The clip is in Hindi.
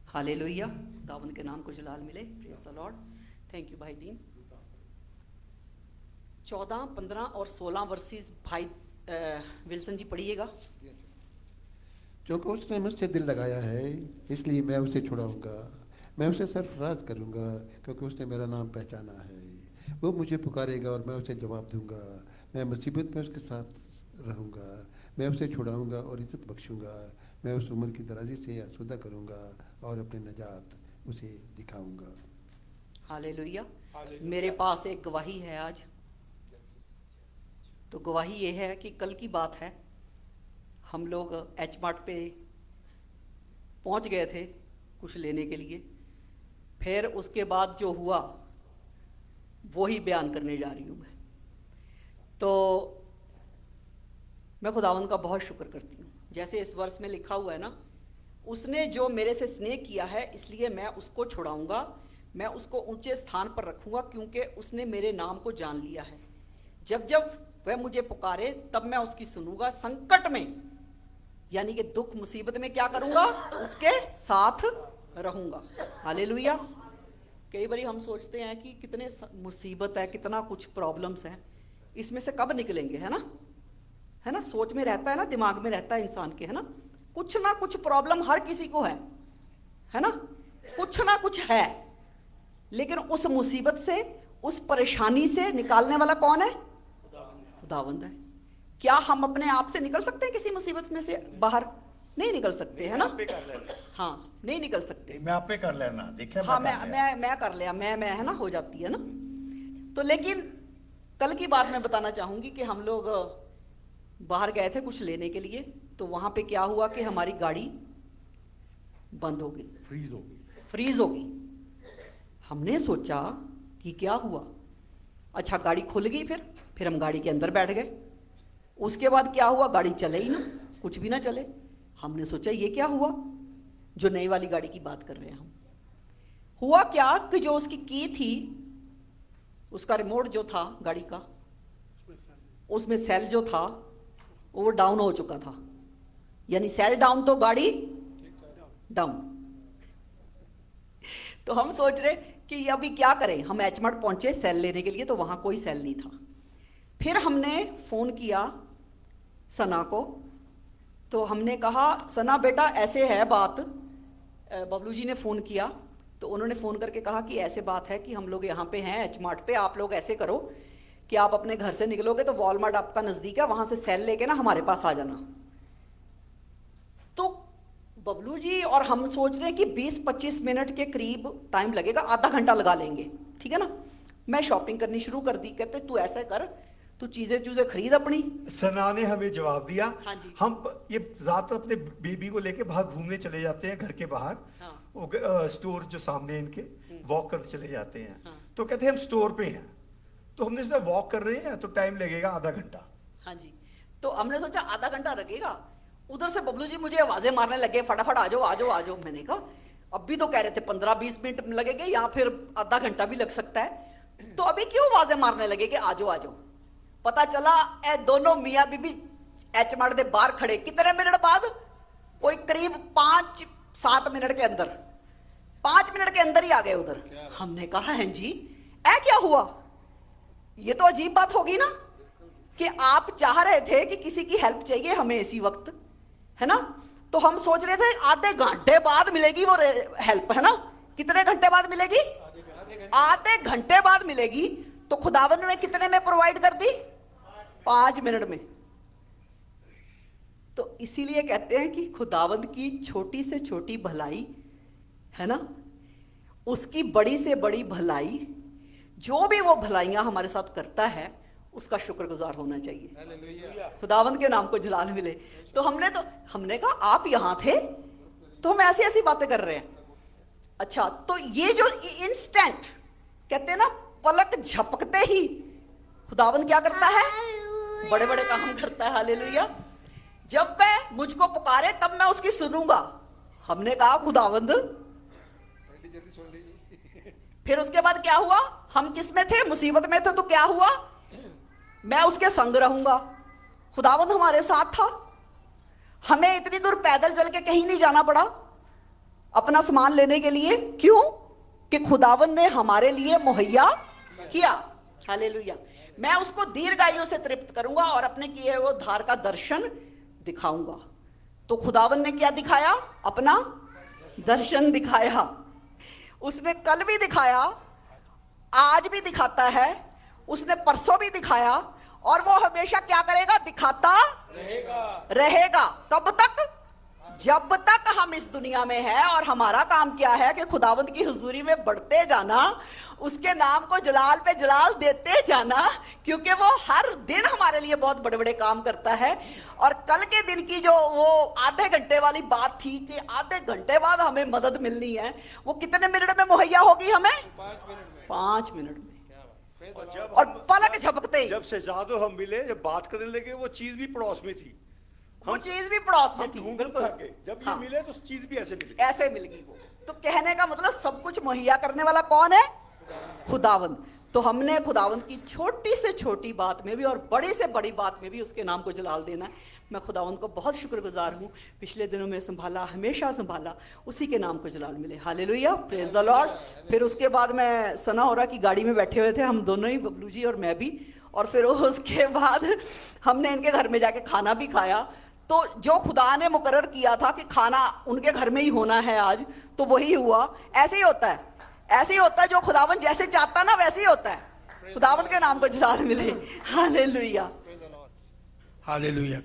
हालेलुया, खुदावंद के नाम को जलाल मिले। Praise the Lord. Thank you भाई दीन। 14, 15 और 16 वर्सेस भाई विल्सन जी पढ़िएगा। क्योंकि उसने मुझसे दिल लगाया है, इसलिए मैं उसे छुड़ाऊंगा। मैं उसे सरफराज करूंगा, क्योंकि उसने मेरा नाम पहचाना है। वो मुझे पुकारेगा और मैं उसे जवाब दूंगा। मैं मुसीबत में उसके साथ रहूंगा। मैं उसे छुड़ाऊंगा और इज्जत बख्शूंगा। मैं उस उम्र की दराजी से आसूदा करूंगा और अपनी नजात उसे दिखाऊंगा। हालेलुया। मेरे पास एक गवाही है आज। तो गवाही ये है कि कल की बात है, हम लोग एच मार्ट पे पहुंच गए थे कुछ लेने के लिए। फिर उसके बाद जो हुआ वो ही बयान करने जा रही हूँ मैं। तो मैं खुदावंद का बहुत शुक्र करती हूँ। जैसे इस वर्ष में लिखा हुआ है ना, उसने जो मेरे से स्नेह किया है इसलिए मैं उसको छुड़ाऊंगा, मैं उसको ऊंचे स्थान पर रखूंगा, क्योंकि उसने मेरे नाम को जान लिया है। जब जब वह मुझे पुकारे तब मैं उसकी सुनूंगा। संकट में यानी कि दुख मुसीबत में क्या करूंगा? उसके साथ रहूंगा। हालेलुया। कई बार हम सोचते हैं कि कितने मुसीबत है, कितना कुछ प्रॉब्लम्स है, इसमें से कब निकलेंगे, है ना? सोच में रहता है ना, दिमाग में रहता है इंसान के, है ना कुछ प्रॉब्लम हर किसी को है ना? कुछ ना कुछ है। लेकिन उस मुसीबत से, उस परेशानी से निकालने वाला कौन है? खुदावंद है। क्या हम अपने आप से निकल सकते हैं किसी मुसीबत में से बाहर? नहीं निकल सकते, है ना? हाँ, नहीं निकल सकते। मैं आप पे कर लेना, देखिए। हाँ, मैं कर लिया, मैं है ना, हो जाती है ना। तो लेकिन कल की बात मैं बताना चाहूंगी कि हम लोग बाहर गए थे कुछ लेने के लिए। तो वहां पे क्या हुआ कि हमारी गाड़ी बंद हो गई, फ्रीज हो गई। हमने सोचा कि क्या हुआ। अच्छा, गाड़ी खुल गई। फिर हम गाड़ी के अंदर बैठ गए। उसके बाद क्या हुआ? गाड़ी चले ही ना, कुछ भी ना चले। हमने सोचा ये क्या हुआ, जो नई वाली गाड़ी की बात कर रहे हैं हम। हुआ क्या कि जो उसकी की थी, उसका रिमोट जो था गाड़ी का, उसमें सेल जो था वो डाउन हो चुका था। यानी सेल डाउन तो गाड़ी डाउन। तो हम सोच रहे कि अभी क्या करें। हम एच मार्ट पहुंचे सेल लेने के लिए, तो वहां कोई सेल नहीं था। फिर हमने फोन किया सना को। तो हमने कहा, सना बेटा ऐसे है बात। बबलू जी ने फ़ोन किया, तो उन्होंने फ़ोन करके कहा कि ऐसे बात है कि हम लोग यहाँ पे हैं एच मार्ट पे। आप लोग ऐसे करो कि आप अपने घर से निकलोगे तो वॉलमार्ट आपका नज़दीक है, वहाँ से सेल लेके ना हमारे पास आ जाना। तो बबलू जी और हम सोच रहे हैं कि 20-25 मिनट के करीब टाइम लगेगा, आधा घंटा लगा लेंगे, ठीक है ना। मैं शॉपिंग करनी शुरू कर दी। कहते तू ऐसा कर, तू चीजें खरीद अपनी। सना ने हमें जवाब दिया। हाँ जी। हम ये ज्यादातर अपने बेबी को लेके बाहर घूमने चले जाते हैं, घर के बाहर। हाँ। स्टोर जो सामने इनके, वॉक करते चले जाते हैं। हाँ। तो कहते हैं हम स्टोर पे हैं। तो हमने सोचा वॉक कर रहे हैं तो टाइम लगेगा आधा घंटा। हाँ जी। तो हमने सोचा आधा घंटा लगेगा। उधर से बबलू जी मुझे आवाजें मारने लगे, फटाफट आ जाओ आ जाओ आ जाओ। मैंने कहा अब भी तो कह रहे थे 15-20 मिनट लगेंगे, या फिर आधा घंटा भी लग सकता है, तो अभी क्यों आवाजें मारने लगे कि आ जाओ आ जाओ। पता चला ए दोनों मियाँ बीबी एच मार्ट के बाहर खड़े। कितने मिनट बाद? कोई करीब 5-7 मिनट के अंदर, 5 मिनट के अंदर ही आ गए उधर। हमने कहा हैं जी ऐ क्या हुआ? ये तो अजीब बात होगी ना कि आप चाह रहे थे कि किसी की हेल्प चाहिए हमें इसी वक्त, है ना। तो हम सोच रहे थे आधे घंटे बाद मिलेगी वो हेल्प, है ना। कितने घंटे बाद मिलेगी? आधे घंटे बाद मिलेगी। तो खुदावंद ने कितने में प्रोवाइड कर दी? 5 मिनट में। तो इसीलिए कहते हैं कि खुदावंद की छोटी से छोटी भलाई, है ना, उसकी बड़ी से बड़ी भलाई, जो भी वो भलाइयां हमारे साथ करता है उसका शुक्रगुजार होना चाहिए। खुदावंद के नाम को जलाल मिले। तो हमने कहा आप यहां थे तो हम ऐसी ऐसी बातें कर रहे हैं। अच्छा, तो ये जो इंस्टेंट कहते हैं ना, पलक झपकते ही खुदावंद क्या करता है? बड़े बड़े काम करता है। हालेलुया। जब वह मुझको पुकारे तब मैं उसकी सुनूंगा। हमने कहा खुदावंद। फिर उसके बाद क्या हुआ? हम किस में थे? मुसीबत में थे। तो क्या हुआ? मैं उसके संग रहूंगा। खुदावंद हमारे साथ था। हमें इतनी दूर पैदल चल के कहीं नहीं जाना पड़ा। अपना सामान लेने के लिए। क्यों? कि खुदावन ने हमारे लिए मुहैया किया। हालेलुया। मैं उसको दीर्घायु से तृप्त करूंगा और अपने किए हुए उद्धार का दर्शन दिखाऊंगा। तो खुदावन ने क्या दिखाया? अपना दर्शन दिखाया। उसने कल भी दिखाया, आज भी दिखाता है, उसने परसों भी दिखाया, और वो हमेशा क्या करेगा? दिखाता रहेगा। कब तक? जब तक हम इस दुनिया में हैं। और हमारा काम क्या है? कि खुदावंद की हुजूरी में बढ़ते जाना, उसके नाम को जलाल पे जलाल देते जाना, क्योंकि वो हर दिन हमारे लिए बहुत बड़े बड़े काम करता है। और कल के दिन की जो वो आधे घंटे वाली बात थी कि आधे घंटे बाद हमें मदद मिलनी है, वो कितने मिनट में मुहैया होगी हमें? 5 मिनट में। और पलक झपकते ही जब शहजादो हम मिले, जब बात करने लगे, वो चीज भी पड़ोस में थी, वो चीज भी पड़ोस में थी। बिल्कुल। जब ये मिले तो चीज भी ऐसे मिली, ऐसे मिल गई वो। तो कहने का मतलब सब कुछ मुहैया करने वाला कौन है? खुदावंद। तो हमने खुदावंद की छोटी से छोटी बात में भी और बड़ी से बड़ी बात में भी उसके नाम को जलाल देना है। मैं खुदावंद को बहुत शुक्रगुजार हूँ, पिछले दिनों में संभाला, हमेशा संभाला, उसी के नाम को जलाल मिले। Hallelujah, praise the Lord. फिर उसके बाद मैं सना और की गाड़ी में बैठे हुए थे, हम दोनों ही, बबलू जी और मैं भी। और फिर उसके बाद हमने इनके घर में जाके खाना भी खाया। तो जो खुदा ने मुकर्रर किया था कि खाना उनके घर में ही होना है आज, तो वही हुआ। ऐसे ही होता है, ऐसे ही होता है। जो खुदावन जैसे चाहता ना, वैसे ही होता है। खुदावन के नाम को जलाल मिले। Hallelujah, hallelujah.